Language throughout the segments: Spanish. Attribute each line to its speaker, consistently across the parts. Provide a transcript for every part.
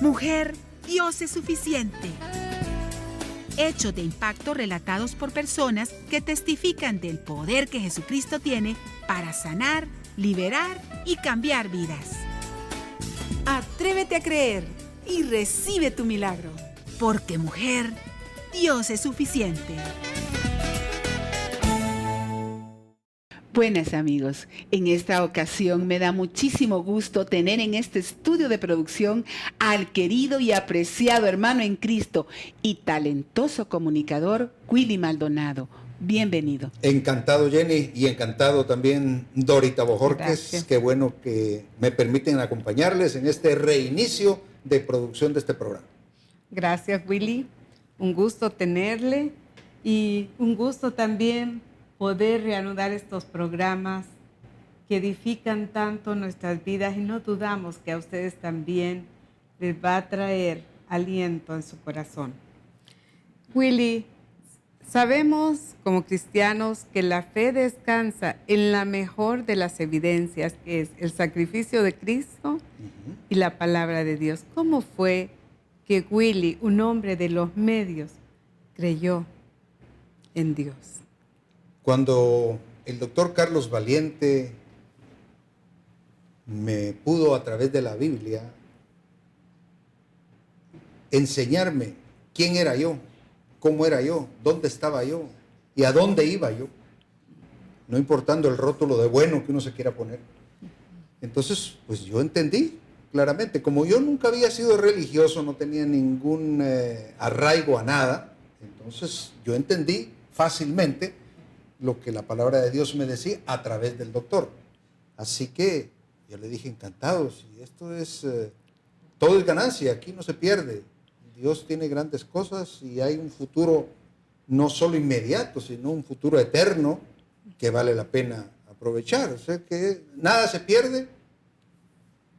Speaker 1: Mujer, Dios es suficiente. Hechos de impacto relatados por personas que testifican del poder que Jesucristo tiene para sanar, liberar y cambiar vidas. Atrévete a creer y recibe tu milagro. Porque mujer, Dios es suficiente.
Speaker 2: Buenas amigos, en esta ocasión me da muchísimo gusto tener en este estudio de producción al querido y apreciado hermano en Cristo y talentoso comunicador Willy Maldonado. Bienvenido.
Speaker 3: Encantado, Jenny, y encantado también Dorita Bojorquez.
Speaker 2: Gracias.
Speaker 3: Qué bueno que me permiten acompañarles en este reinicio de producción de este programa.
Speaker 4: Gracias, Willy. Un gusto tenerle y un gusto también poder reanudar estos programas que edifican tanto nuestras vidas y no dudamos que a ustedes también les va a traer aliento en su corazón. Willy, sabemos como cristianos que la fe descansa en la mejor de las evidencias, que es el sacrificio de Cristo y la palabra de Dios. ¿Cómo fue que Willy, un hombre de los medios, creyó en Dios?
Speaker 3: Cuando el doctor Carlos Valiente me pudo a través de la Biblia enseñarme quién era yo, cómo era yo, dónde estaba yo y a dónde iba yo, no importando el rótulo de bueno que uno se quiera poner. Entonces, pues yo entendí claramente, como yo nunca había sido religioso, no tenía ningún arraigo a nada, entonces yo entendí fácilmente lo que la palabra de Dios me decía a través del doctor. Así que yo le dije, encantado, si esto es, todo es ganancia, aquí no se pierde. Dios tiene grandes cosas y hay un futuro no solo inmediato, sino un futuro eterno que vale la pena aprovechar. O sea que nada se pierde,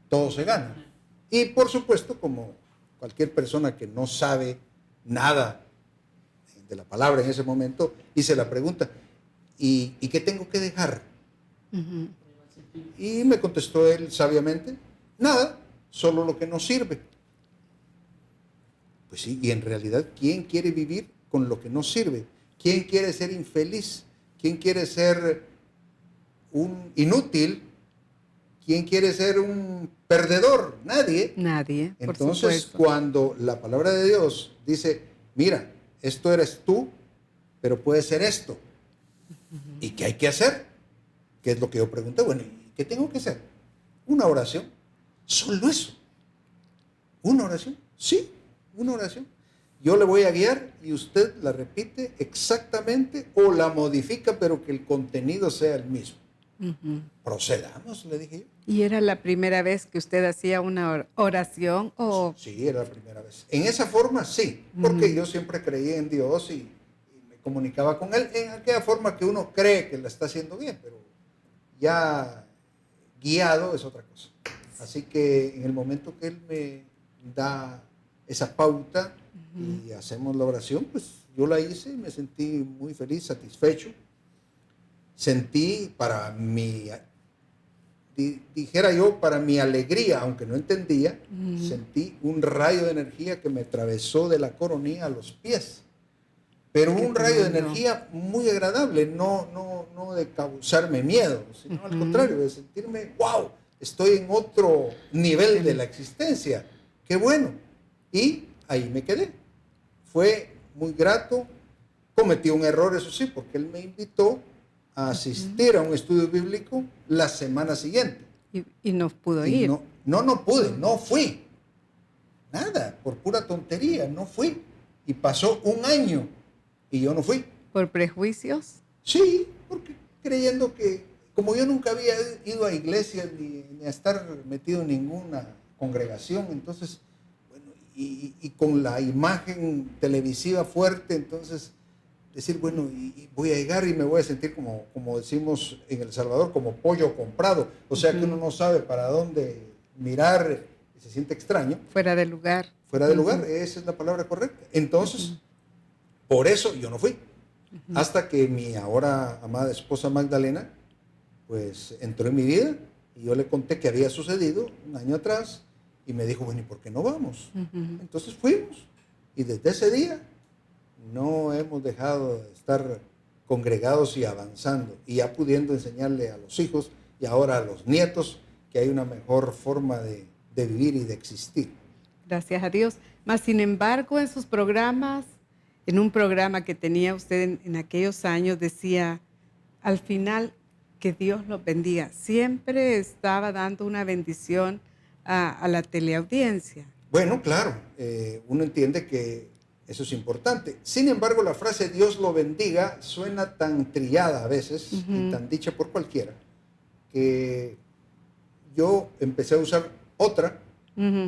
Speaker 3: todo se gana. Y por supuesto, como cualquier persona que no sabe nada de la palabra en ese momento, hice la pregunta, ¿y qué tengo que dejar? Y me contestó él sabiamente, nada, solo lo que nos sirve. Pues sí, y en realidad, ¿quién quiere vivir con lo que no sirve? ¿Quién quiere ser infeliz? ¿Quién quiere ser un inútil? ¿Quién quiere ser un perdedor? Nadie.
Speaker 4: Nadie, por
Speaker 3: Entonces,
Speaker 4: supuesto.
Speaker 3: cuando la palabra de Dios dice, mira, esto eres tú, pero puede ser esto. ¿Y qué hay que hacer? ¿Qué es lo que yo pregunté? Bueno, ¿y qué tengo que hacer? Una oración. Solo eso. ¿Una oración? Sí, una oración. Yo le voy a guiar y usted la repite exactamente o la modifica, pero que el contenido sea el mismo. Procedamos, le dije yo.
Speaker 4: ¿Y era la primera vez que usted hacía una oración o...?
Speaker 3: Sí, era la primera vez. En esa forma, sí, porque yo siempre creí en Dios y me comunicaba con Él en aquella forma que uno cree que la está haciendo bien, pero ya guiado es otra cosa. Así que en el momento que Él me da esa pauta y hacemos la oración, pues yo la hice y me sentí muy feliz, satisfecho. Sentí para mi, dijera yo, para mi alegría, aunque no entendía, sentí un rayo de energía que me atravesó de la coronilla a los pies. Pero un rayo de energía muy agradable, no de causarme miedo, sino al contrario, de sentirme, wow, estoy en otro nivel de la existencia. Qué bueno. Y ahí me quedé. Fue muy grato. Cometí un error, eso sí, porque él me invitó a asistir a un estudio bíblico la semana siguiente.
Speaker 4: Y no pudo
Speaker 3: Y
Speaker 4: ir.
Speaker 3: no pude, no fui. Nada, por pura tontería, no fui. Y pasó un año y yo no fui.
Speaker 4: ¿Por prejuicios?
Speaker 3: Sí, porque creyendo que, como yo nunca había ido a iglesias ni a estar metido en ninguna congregación, entonces, bueno, y con la imagen televisiva fuerte, entonces, decir, bueno, y voy a llegar y me voy a sentir como decimos en El Salvador, como pollo comprado, o sea que uno no sabe para dónde mirar, se siente extraño.
Speaker 4: Fuera de lugar.
Speaker 3: Fuera de lugar, esa es la palabra correcta. Entonces, por eso yo no fui. Hasta que mi ahora amada esposa Magdalena, pues entró en mi vida y yo le conté que había sucedido un año atrás Y me dijo, bueno, ¿y por qué no vamos? Entonces fuimos. Y desde ese día no hemos dejado de estar congregados y avanzando. Y ya pudiendo enseñarle a los hijos y ahora a los nietos que hay una mejor forma de vivir y de existir.
Speaker 4: Gracias a Dios. Mas, sin embargo, en sus programas, en un programa que tenía usted en aquellos años, decía, al final, que Dios los bendiga. Siempre estaba dando una bendición a la teleaudiencia.
Speaker 3: Bueno, claro, uno entiende que eso es importante. Sin embargo, la frase Dios lo bendiga suena tan trillada a veces y tan dicha por cualquiera, que yo empecé a usar otra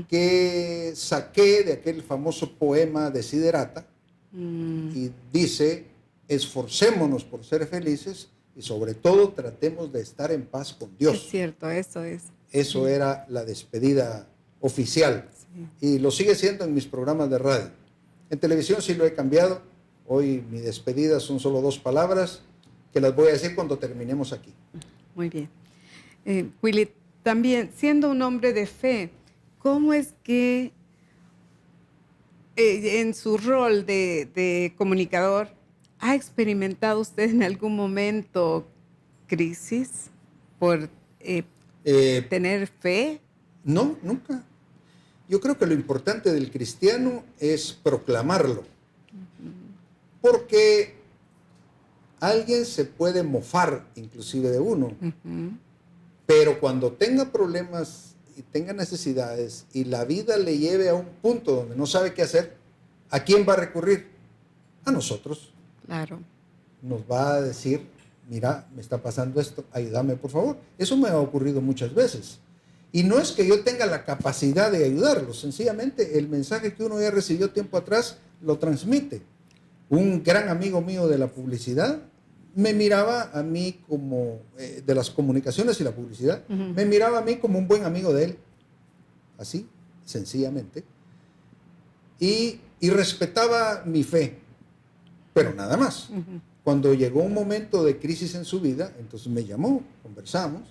Speaker 3: que saqué de aquel famoso poema de Desiderata y dice, esforcémonos por ser felices y sobre todo tratemos de estar en paz con Dios.
Speaker 4: Es cierto, eso es.
Speaker 3: Eso era la despedida oficial y lo sigue siendo en mis programas de radio. En televisión sí lo he cambiado. Hoy mi despedida son solo 2 palabras que las voy a decir cuando terminemos aquí.
Speaker 4: Muy bien. Willy, también siendo un hombre de fe, ¿cómo es que en su rol de comunicador ha experimentado usted en algún momento crisis por tener fe?
Speaker 3: No, nunca. Yo creo que lo importante del cristiano es proclamarlo. Porque alguien se puede mofar inclusive de uno. Pero cuando tenga problemas y tenga necesidades y la vida le lleve a un punto donde no sabe qué hacer, ¿a quién va a recurrir? A nosotros.
Speaker 4: Claro.
Speaker 3: Nos va a decir, mira, me está pasando esto, ayúdame por favor. Eso me ha ocurrido muchas veces. Y no es que yo tenga la capacidad de ayudarlos, sencillamente el mensaje que uno ya recibió tiempo atrás lo transmite. Un gran amigo mío de la publicidad me miraba a mí como, de las comunicaciones y la publicidad, me miraba a mí como un buen amigo de él, así, sencillamente, y respetaba mi fe, pero nada más. Cuando llegó un momento de crisis en su vida, entonces me llamó, conversamos,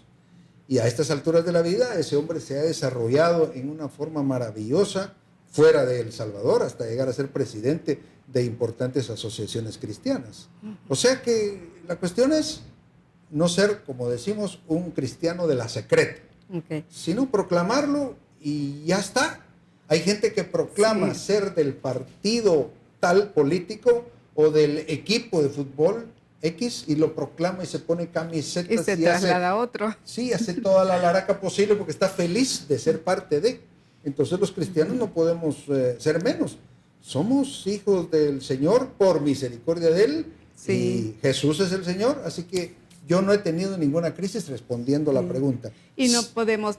Speaker 3: y a estas alturas de la vida ese hombre se ha desarrollado en una forma maravillosa fuera de El Salvador hasta llegar a ser presidente de importantes asociaciones cristianas. O sea que la cuestión es no ser, como decimos, un cristiano de la secreta, sino proclamarlo y ya está. Hay gente que proclama ser del partido tal político o del equipo de fútbol X y lo proclama y se pone camisetas
Speaker 4: y se traslada a otro.
Speaker 3: Sí, hace toda la laraca posible porque está feliz de ser parte de. Entonces los cristianos no podemos ser menos. Somos hijos del Señor por misericordia de Él y Jesús es el Señor, así que yo no he tenido ninguna crisis respondiendo a la pregunta.
Speaker 4: Y no podemos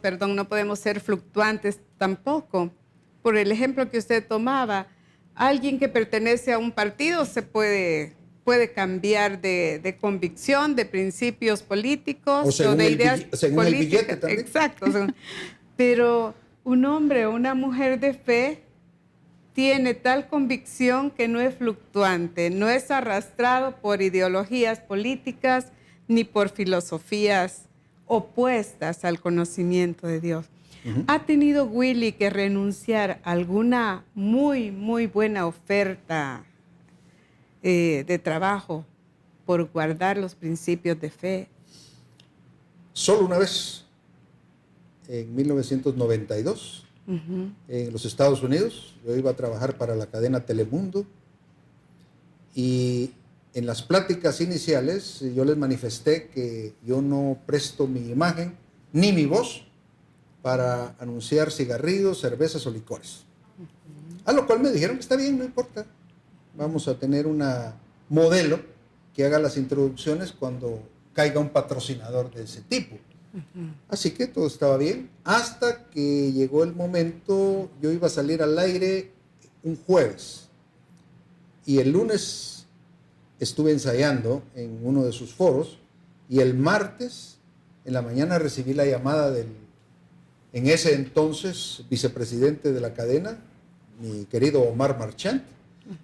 Speaker 4: ser fluctuantes tampoco. Por el ejemplo que usted tomaba, alguien que pertenece a un partido se puede cambiar de convicción, de principios políticos
Speaker 3: o
Speaker 4: de ideas
Speaker 3: según el billete también.
Speaker 4: Exacto. Pero un hombre o una mujer de fe tiene tal convicción que no es fluctuante, no es arrastrado por ideologías políticas ni por filosofías opuestas al conocimiento de Dios. ¿Ha tenido Willy que renunciar a alguna muy, muy buena oferta de trabajo por guardar los principios de fe?
Speaker 3: Solo una vez, en 1992, en los Estados Unidos. Yo iba a trabajar para la cadena Telemundo y en las pláticas iniciales yo les manifesté que yo no presto mi imagen ni mi voz para anunciar cigarrillos, cervezas o licores. A lo cual me dijeron que está bien, no importa. Vamos a tener una modelo que haga las introducciones cuando caiga un patrocinador de ese tipo. Así que todo estaba bien, hasta que llegó el momento, yo iba a salir al aire un jueves, y el lunes estuve ensayando en uno de sus foros, y el martes en la mañana recibí la llamada del, en ese entonces, vicepresidente de la cadena, mi querido Omar Marchant,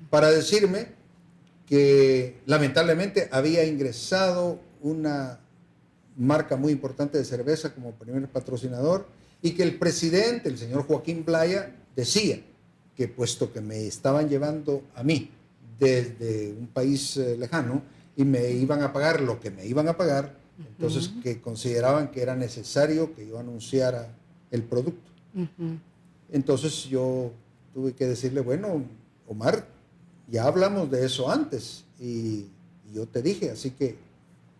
Speaker 3: para decirme que lamentablemente había ingresado una marca muy importante de cerveza como primer patrocinador Y que el presidente, el señor Joaquín Blaya, decía que puesto que me estaban llevando a mí desde un país lejano y me iban a pagar lo que me iban a pagar, entonces que consideraban que era necesario que yo anunciara el producto. Entonces yo tuve que decirle, bueno, Omar, ya hablamos de eso antes y yo te dije, así que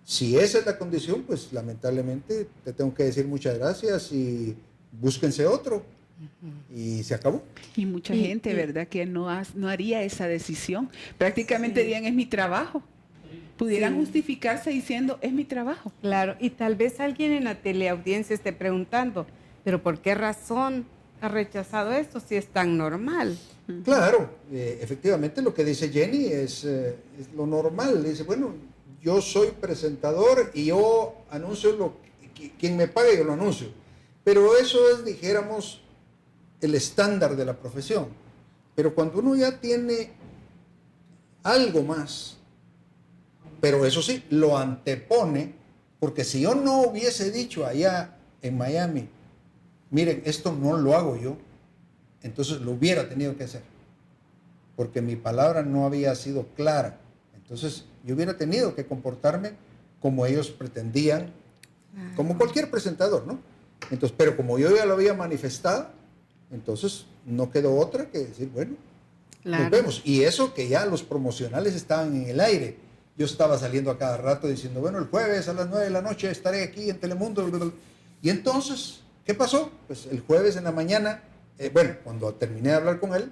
Speaker 3: si esa es la condición, pues lamentablemente te tengo que decir muchas gracias y búsquense otro. Y se acabó.
Speaker 2: Y mucha gente, ¿verdad?, que no haría esa decisión. Prácticamente dirían, es mi trabajo. Pudieran justificarse diciendo, es mi trabajo.
Speaker 4: Claro, y tal vez alguien en la teleaudiencia esté preguntando, pero ¿por qué razón ha rechazado esto si es tan normal?
Speaker 3: Claro, efectivamente lo que dice Jenny es lo normal. Dice, bueno, yo soy presentador y yo anuncio quien me pague yo lo anuncio. Pero eso es, dijéramos, el estándar de la profesión. Pero cuando uno ya tiene algo más, pero eso sí, lo antepone, porque si yo no hubiese dicho allá en Miami, miren, esto no lo hago yo, entonces lo hubiera tenido que hacer, porque mi palabra no había sido clara. Entonces yo hubiera tenido que comportarme como ellos pretendían, como cualquier presentador, ¿no? Entonces, pero como yo ya lo había manifestado, entonces no quedó otra que decir, bueno, nos vemos. Y eso que ya los promocionales estaban en el aire. Yo estaba saliendo a cada rato diciendo, bueno, el jueves a las 9 de la noche estaré aquí en Telemundo. Y entonces, ¿qué pasó? Pues el jueves en la mañana, cuando terminé de hablar con él,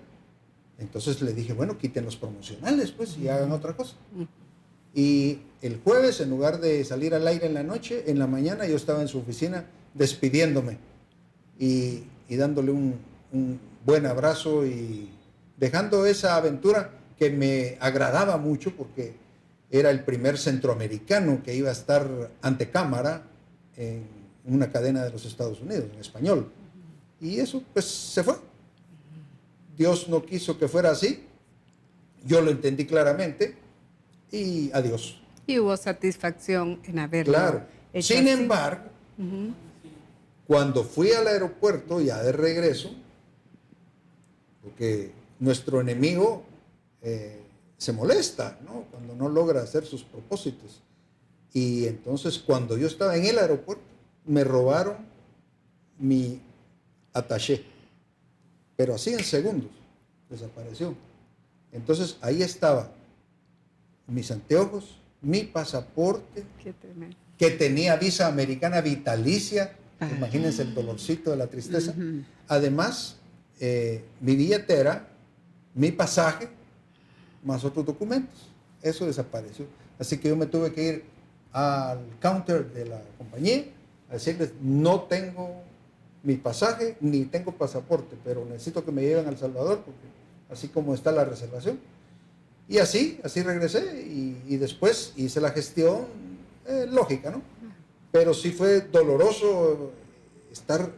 Speaker 3: entonces le dije, bueno, quiten los promocionales, pues, y hagan otra cosa. Y el jueves, en lugar de salir al aire en la noche, en la mañana yo estaba en su oficina despidiéndome y dándole un buen abrazo y dejando esa aventura que me agradaba mucho porque era el primer centroamericano que iba a estar ante cámara en una cadena de los Estados Unidos, en español. Y eso pues se fue. Dios no quiso que fuera así. Yo lo entendí claramente y adiós.
Speaker 4: Y hubo satisfacción en haberlo hecho
Speaker 3: Sin
Speaker 4: así.
Speaker 3: embargo, cuando fui al aeropuerto ya de regreso, porque nuestro enemigo se molesta, ¿no?, cuando no logra hacer sus propósitos. Y entonces cuando yo estaba en el aeropuerto, me robaron mi attaché, pero así en segundos, desapareció. Entonces ahí estaba mis anteojos, mi pasaporte,
Speaker 4: Qué tremendo.
Speaker 3: que tenía visa americana vitalicia. Imagínense el dolorcito de la tristeza. Además, mi billetera, mi pasaje, más otros documentos. Eso desapareció. Así que yo me tuve que ir al counter de la compañía a decirles, no tengo mi pasaje ni tengo pasaporte, pero necesito que me lleven a El Salvador, porque así como está la reservación. Y así regresé y después hice la gestión lógica, ¿no? Pero sí fue doloroso estar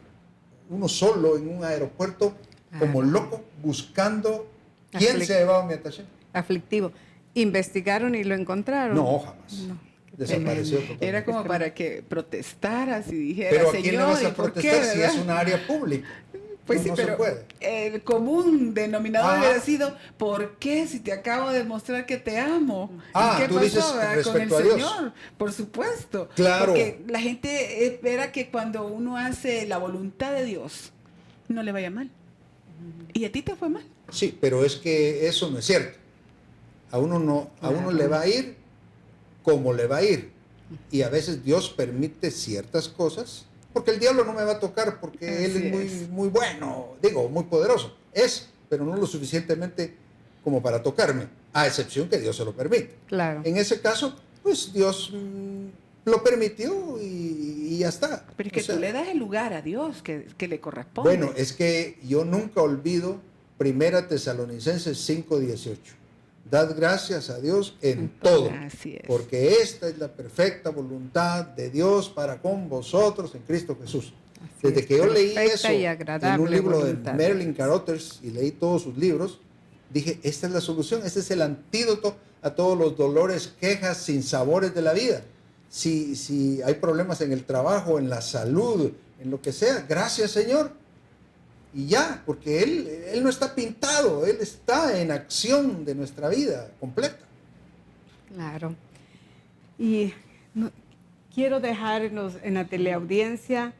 Speaker 3: uno solo en un aeropuerto como loco buscando quién se ha llevado mi attaché.
Speaker 4: Aflictivo. ¿Investigaron y lo encontraron?
Speaker 3: No, jamás.
Speaker 4: No.
Speaker 3: Desapareció totalmente.
Speaker 2: Era como para que protestaras y dijeras,
Speaker 3: Pero ¿a quién le
Speaker 2: señor,
Speaker 3: vas
Speaker 2: ¿y
Speaker 3: a
Speaker 2: por qué,
Speaker 3: protestar si
Speaker 2: verdad?
Speaker 3: es un área pública?
Speaker 2: Pues
Speaker 3: No,
Speaker 2: sí,
Speaker 3: no
Speaker 2: pero
Speaker 3: se puede.
Speaker 2: el común denominador
Speaker 3: Ah.
Speaker 2: hubiera sido, ¿por qué si te acabo de demostrar que te amo?
Speaker 3: Ah,
Speaker 2: ¿Y qué
Speaker 3: tú
Speaker 2: pasó,
Speaker 3: dices
Speaker 2: verdad, con el
Speaker 3: respecto a Dios.
Speaker 2: Señor? Por supuesto.
Speaker 3: Claro.
Speaker 2: Porque la gente espera que cuando uno hace la voluntad de Dios, no le vaya mal. Y a ti te fue mal.
Speaker 3: Sí, pero es que eso no es cierto. A uno le va a ir como le va a ir. Y a veces Dios permite ciertas cosas, porque el diablo no me va a tocar, porque
Speaker 2: Así
Speaker 3: él es
Speaker 2: es.
Speaker 3: muy bueno, muy poderoso. Es, pero no lo suficientemente como para tocarme, a excepción que Dios se lo permite.
Speaker 4: Claro.
Speaker 3: En ese caso, pues Dios lo permitió y ya está.
Speaker 2: Pero es que
Speaker 3: O sea,
Speaker 2: tú le das el lugar a Dios que le corresponde.
Speaker 3: bueno, es que yo nunca olvido 1 Tesalonicenses 5:18. Dad gracias a Dios en todo,
Speaker 2: Así es.
Speaker 3: porque esta es la perfecta voluntad de Dios para con vosotros en Cristo Jesús.
Speaker 4: Así
Speaker 3: Desde
Speaker 4: es,
Speaker 3: que yo leí
Speaker 4: perfecta
Speaker 3: eso
Speaker 4: y
Speaker 3: en
Speaker 4: agradable
Speaker 3: un libro
Speaker 4: voluntad.
Speaker 3: de Marilyn Carothers y leí todos sus libros, dije, esta es la solución, este es el antídoto a todos los dolores, quejas, sinsabores de la vida. si hay problemas en el trabajo, en la salud, en lo que sea, gracias Señor. Y ya, porque Él no está pintado, Él está en acción de nuestra vida completa.
Speaker 4: Claro. Y quiero dejarnos en la teleaudiencia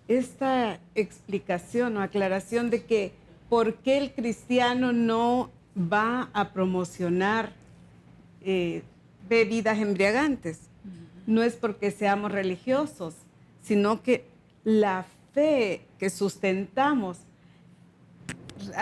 Speaker 4: esta explicación o aclaración de que por qué el cristiano no va a promocionar bebidas embriagantes. No es porque seamos religiosos, sino que la fe que sustentamos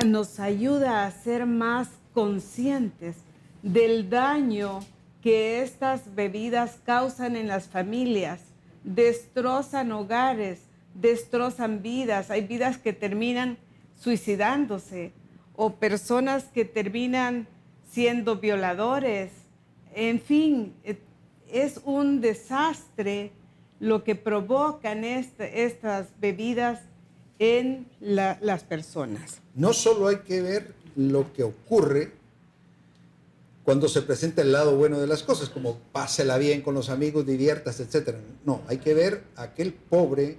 Speaker 4: nos ayuda a ser más conscientes del daño que estas bebidas causan en las familias, destrozan hogares, destrozan vidas. Hay vidas que terminan suicidándose o personas que terminan siendo violadores. En fin, es un desastre lo que provocan estas bebidas en las personas.
Speaker 3: No solo hay que ver lo que ocurre cuando se presenta el lado bueno de las cosas, como pásela bien con los amigos, diviertas, etc. No, hay que ver a aquel pobre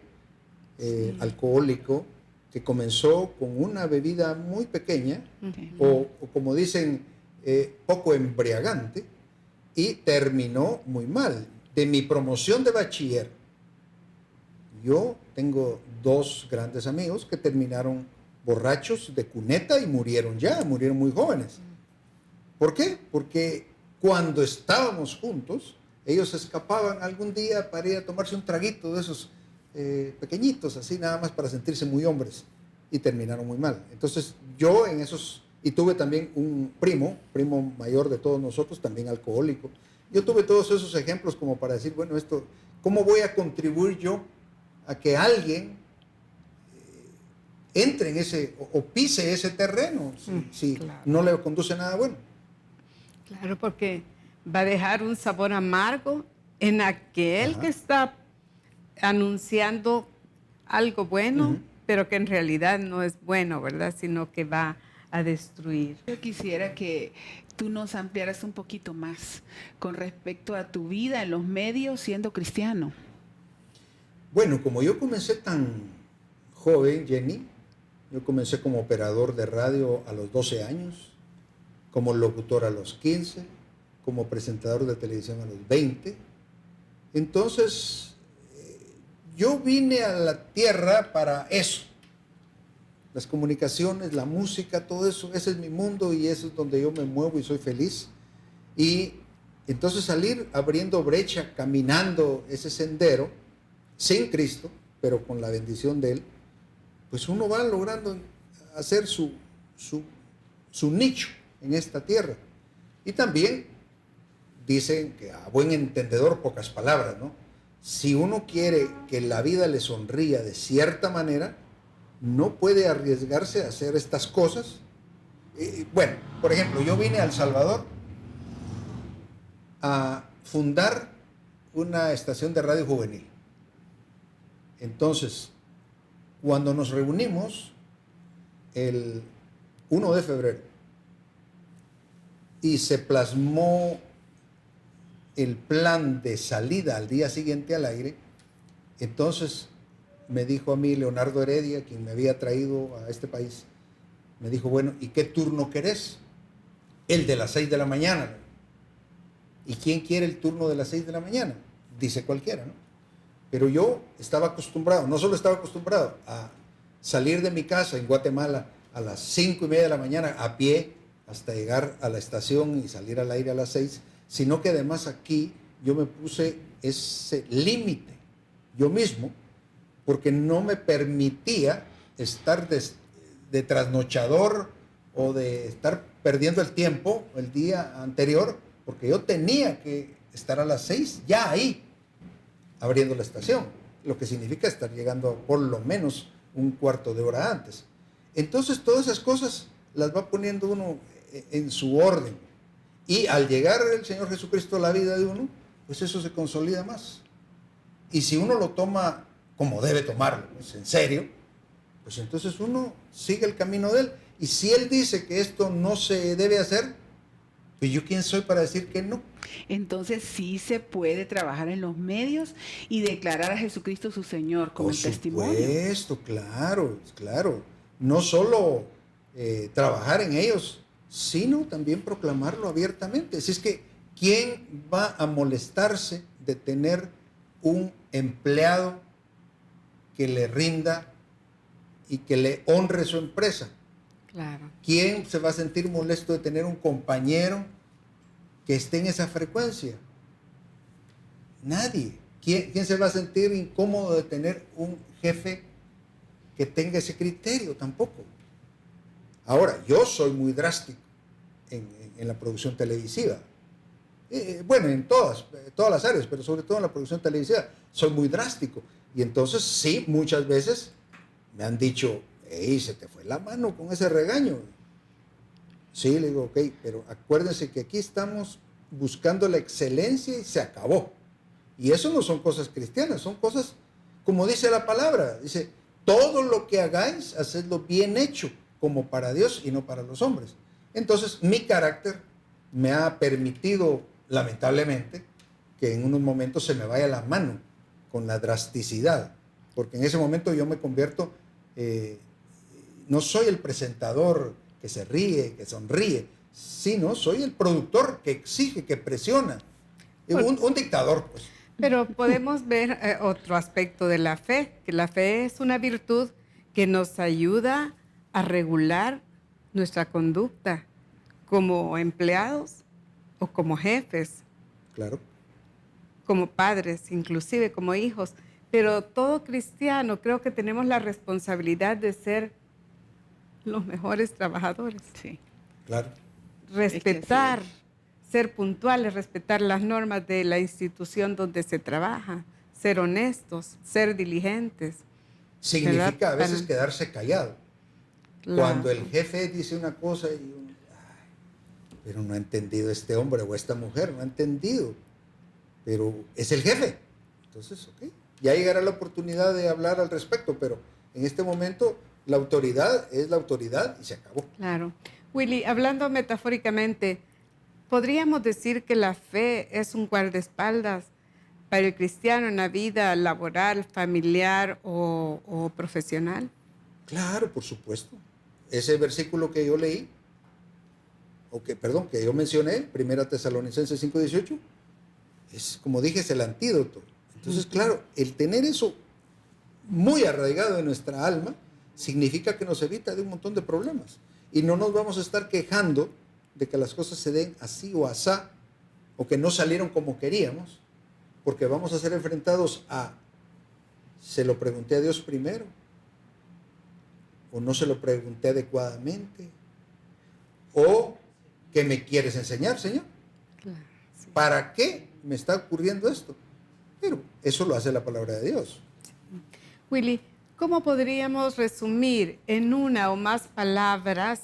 Speaker 3: alcohólico que comenzó con una bebida muy pequeña, o como dicen, poco embriagante, y terminó muy mal. De mi promoción de bachiller, yo tengo 2 grandes amigos que terminaron borrachos de cuneta y murieron muy jóvenes. ¿Por qué? Porque cuando estábamos juntos, ellos escapaban algún día para ir a tomarse un traguito de esos pequeñitos, así nada más para sentirse muy hombres, y terminaron muy mal. Entonces yo en esos, y tuve también un primo mayor de todos nosotros, también alcohólico. Yo tuve todos esos ejemplos como para decir, bueno, esto, ¿cómo voy a contribuir yo a que alguien entre en ese, o pise ese terreno, si
Speaker 4: claro,
Speaker 3: no le conduce a nada bueno?
Speaker 4: Claro, porque va a dejar un sabor amargo en aquel que está anunciando algo bueno, pero que en realidad no es bueno, ¿verdad? Sino que va a destruir.
Speaker 2: Yo quisiera que tú nos ampliaras un poquito más con respecto a tu vida en los medios siendo cristiano.
Speaker 3: Bueno, como yo comencé tan joven, Jenny, yo comencé como operador de radio a los 12 años, como locutor a los 15, como presentador de televisión a los 20. Entonces, yo vine a la tierra para eso. Las comunicaciones, la música, todo eso, ese es mi mundo y eso es donde yo me muevo y soy feliz. Y entonces salir abriendo brecha, caminando ese sendero, sin Cristo, pero con la bendición de Él, pues uno va logrando hacer su nicho en esta tierra. Y también dicen que a buen entendedor pocas palabras, ¿no? Si uno quiere que la vida le sonría de cierta manera, no puede arriesgarse a hacer estas cosas. Bueno, por ejemplo, yo vine a El Salvador a fundar una estación de radio juvenil. Entonces, cuando nos reunimos el 1 de febrero y se plasmó el plan de salida al día siguiente al aire, entonces me dijo a mí Leonardo Heredia, quien me había traído a este país, me dijo, bueno, ¿y qué turno querés? El de las 6 de la mañana. ¿Y quién quiere el turno de las 6 de la mañana? Dice cualquiera, ¿no? Pero yo estaba acostumbrado, no solo estaba acostumbrado a salir de mi casa en Guatemala a las 5:30 de la mañana a pie hasta llegar a la estación y salir al aire a las 6, sino que además aquí yo me puse ese límite yo mismo, porque no me permitía estar de trasnochador o de estar perdiendo el tiempo el día anterior, porque yo tenía que estar a las 6 ya ahí, abriendo la estación, lo que significa estar llegando por lo menos un cuarto de hora antes. Entonces todas esas cosas las va poniendo uno en su orden, y al llegar el Señor Jesucristo a la vida de uno, pues eso se consolida más. Y si uno lo toma como debe tomarlo, pues en serio, pues entonces uno sigue el camino de Él. Y si Él dice que esto no se debe hacer, Pues yo quién soy para decir que no.
Speaker 2: Entonces sí se puede trabajar en los medios y declarar a Jesucristo su Señor como el testimonio.
Speaker 3: Por supuesto, claro, claro. No solo trabajar en ellos, sino también proclamarlo abiertamente. Así es que, ¿quién va a molestarse de tener un empleado que le rinda y que le honre su empresa?
Speaker 4: Claro.
Speaker 3: ¿Quién se va a sentir molesto de tener un compañero que esté en esa frecuencia? Nadie. ¿Quién se va a sentir incómodo de tener un jefe que tenga ese criterio? Tampoco. Ahora, yo soy muy drástico en la producción televisiva. Bueno, en todas las áreas, pero sobre todo en la producción televisiva, soy muy drástico. Y entonces, sí, muchas veces me han dicho, hey, se te fue la mano con ese regaño. Sí, le digo, ok, pero acuérdense que aquí estamos buscando la excelencia y se acabó. Y eso no son cosas cristianas, son cosas, como dice la palabra, dice, todo lo que hagáis, hacedlo bien hecho, como para Dios y no para los hombres. Entonces, mi carácter me ha permitido, lamentablemente, que en unos momentos se me vaya la mano con la drasticidad, porque en ese momento yo me convierto, no soy el presentador que se ríe, que sonríe, sino soy el productor que exige, que presiona, un dictador, pues.
Speaker 4: Pero podemos ver otro aspecto de la fe, que la fe es una virtud que nos ayuda a regular nuestra conducta como empleados o como jefes.
Speaker 3: Claro.
Speaker 4: Como padres, inclusive como hijos. Pero todo cristiano creo que tenemos la responsabilidad de ser los mejores trabajadores.
Speaker 2: Sí.
Speaker 3: Claro.
Speaker 4: Respetar, ser puntuales, respetar las normas de la institución donde se trabaja, ser honestos, ser diligentes.
Speaker 3: Significa
Speaker 4: ¿verdad?
Speaker 3: a veces quedarse callado.
Speaker 4: Claro.
Speaker 3: Cuando el jefe dice una cosa y uno, ay, pero no ha entendido este hombre o esta mujer, no ha entendido. Pero es el jefe. Entonces, ok, ya llegará la oportunidad de hablar al respecto, pero en este momento la autoridad es la autoridad y se acabó.
Speaker 4: Claro. Willy, hablando metafóricamente, ¿podríamos decir que la fe es un guardaespaldas para el cristiano en la vida laboral, familiar o profesional?
Speaker 3: Claro, por supuesto. Ese versículo que yo leí, que yo mencioné, 1 Tesalonicenses 5:18, es, como dije, es el antídoto. Entonces, claro, el tener eso muy arraigado en nuestra alma significa que nos evita de un montón de problemas. Y no nos vamos a estar quejando de que las cosas se den así o asá, o que no salieron como queríamos, porque vamos a ser enfrentados a, ¿se lo pregunté a Dios primero? ¿O no se lo pregunté adecuadamente? ¿O qué me quieres enseñar, Señor?
Speaker 4: Claro, sí.
Speaker 3: ¿Para qué me está ocurriendo esto? Pero eso lo hace la palabra de Dios.
Speaker 4: Willy, ¿cómo podríamos resumir en una o más palabras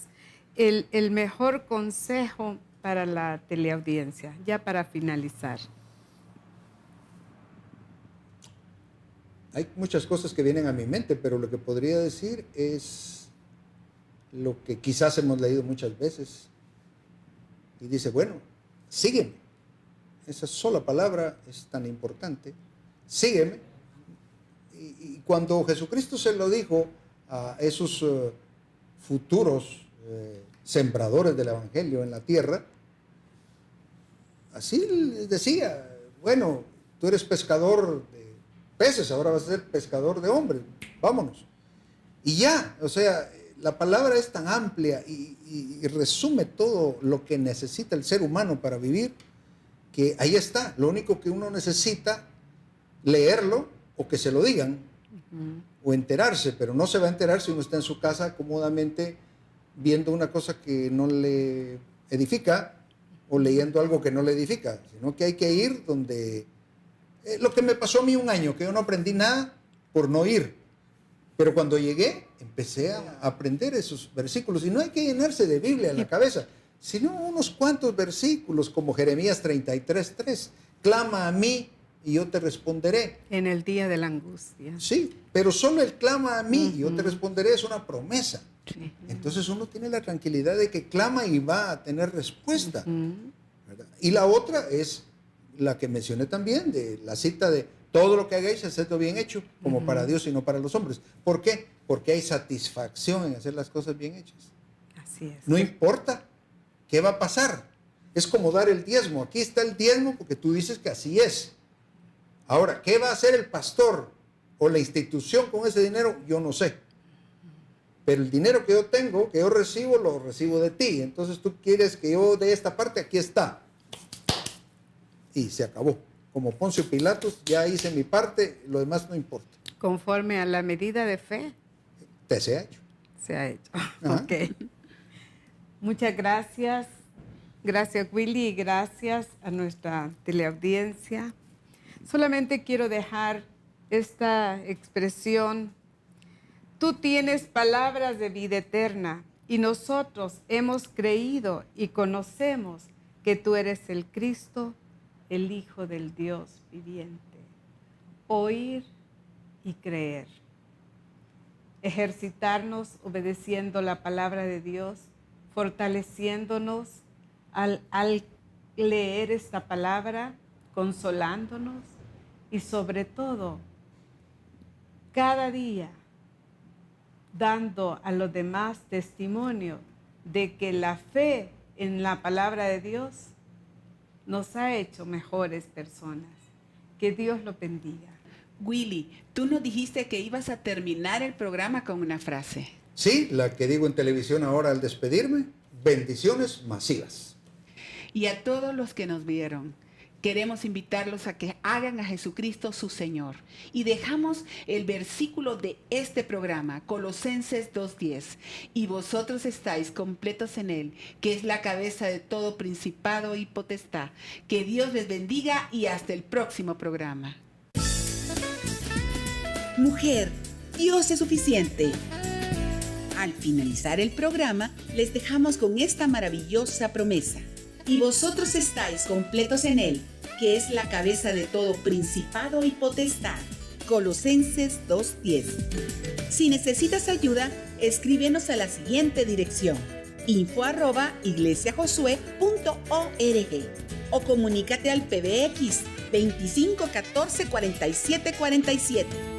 Speaker 4: el mejor consejo para la teleaudiencia, ya para finalizar?
Speaker 3: Hay muchas cosas que vienen a mi mente, pero lo que podría decir es lo que quizás hemos leído muchas veces. Y dice, bueno, sígueme. Esa sola palabra es tan importante. Sígueme. Y cuando Jesucristo se lo dijo a esos futuros sembradores del Evangelio en la tierra, así les decía, bueno, tú eres pescador de peces, ahora vas a ser pescador de hombres, vámonos. Y ya, o sea, la palabra es tan amplia y resume todo lo que necesita el ser humano para vivir, que ahí está. Lo único que uno necesita, leerlo o que se lo digan, o enterarse, pero no se va a enterar si uno está en su casa cómodamente viendo una cosa que no le edifica o leyendo algo que no le edifica, sino que hay que ir donde... lo que me pasó a mí un año, que yo no aprendí nada por no ir, pero cuando llegué empecé a aprender esos versículos, y no hay que llenarse de Biblia en la cabeza, sino unos cuantos versículos como Jeremías 33:3, clama a mí y yo te responderé.
Speaker 4: En el día de la angustia.
Speaker 3: Sí, pero solo Él clama a mí y yo te responderé, es una promesa.
Speaker 4: Sí.
Speaker 3: Entonces uno tiene la tranquilidad de que clama y va a tener respuesta. ¿Verdad? Y la otra es la que mencioné también, de la cita de todo lo que hagáis, hacedlo bien hecho, como para Dios y no para los hombres. ¿Por qué? Porque hay satisfacción en hacer las cosas bien hechas.
Speaker 4: Así es.
Speaker 3: No importa qué va a pasar. Es como dar el diezmo. Aquí está el diezmo porque tú dices que así es. Ahora, ¿qué va a hacer el pastor o la institución con ese dinero? Yo no sé. Pero el dinero que yo tengo, que yo recibo, lo recibo de ti. Entonces tú quieres que yo dé esta parte, aquí está. Y se acabó. Como Poncio Pilatos, ya hice mi parte, lo demás no importa.
Speaker 4: Conforme a la medida de fe,
Speaker 3: Te se ha hecho.
Speaker 4: se ha hecho.
Speaker 3: Ajá.
Speaker 4: Ok. Muchas gracias. Gracias, Willy, y gracias a nuestra teleaudiencia. Solamente quiero dejar esta expresión. Tú tienes palabras de vida eterna y nosotros hemos creído y conocemos que tú eres el Cristo, el Hijo del Dios viviente. Oír y creer. Ejercitarnos obedeciendo la palabra de Dios, fortaleciéndonos al leer esta palabra, consolándonos y sobre todo, cada día dando a los demás testimonio de que la fe en la palabra de Dios nos ha hecho mejores personas. Que Dios lo bendiga.
Speaker 2: Willy, tú nos dijiste que ibas a terminar el programa con una frase.
Speaker 3: Sí, la que digo en televisión ahora al despedirme, bendiciones masivas.
Speaker 2: Y a todos los que nos vieron, queremos invitarlos a que hagan a Jesucristo su Señor. Y dejamos el versículo de este programa, Colosenses 2:10. Y vosotros estáis completos en Él, que es la cabeza de todo principado y potestad. Que Dios les bendiga y hasta el próximo programa.
Speaker 1: Mujer, Dios es suficiente. Al finalizar el programa, les dejamos con esta maravillosa promesa. Y vosotros estáis completos en Él, que es la cabeza de todo principado y potestad. Colosenses 2:10. Si necesitas ayuda, escríbenos a la siguiente dirección: info@iglesiajosue.org o comunícate al PBX 25 14 47 47.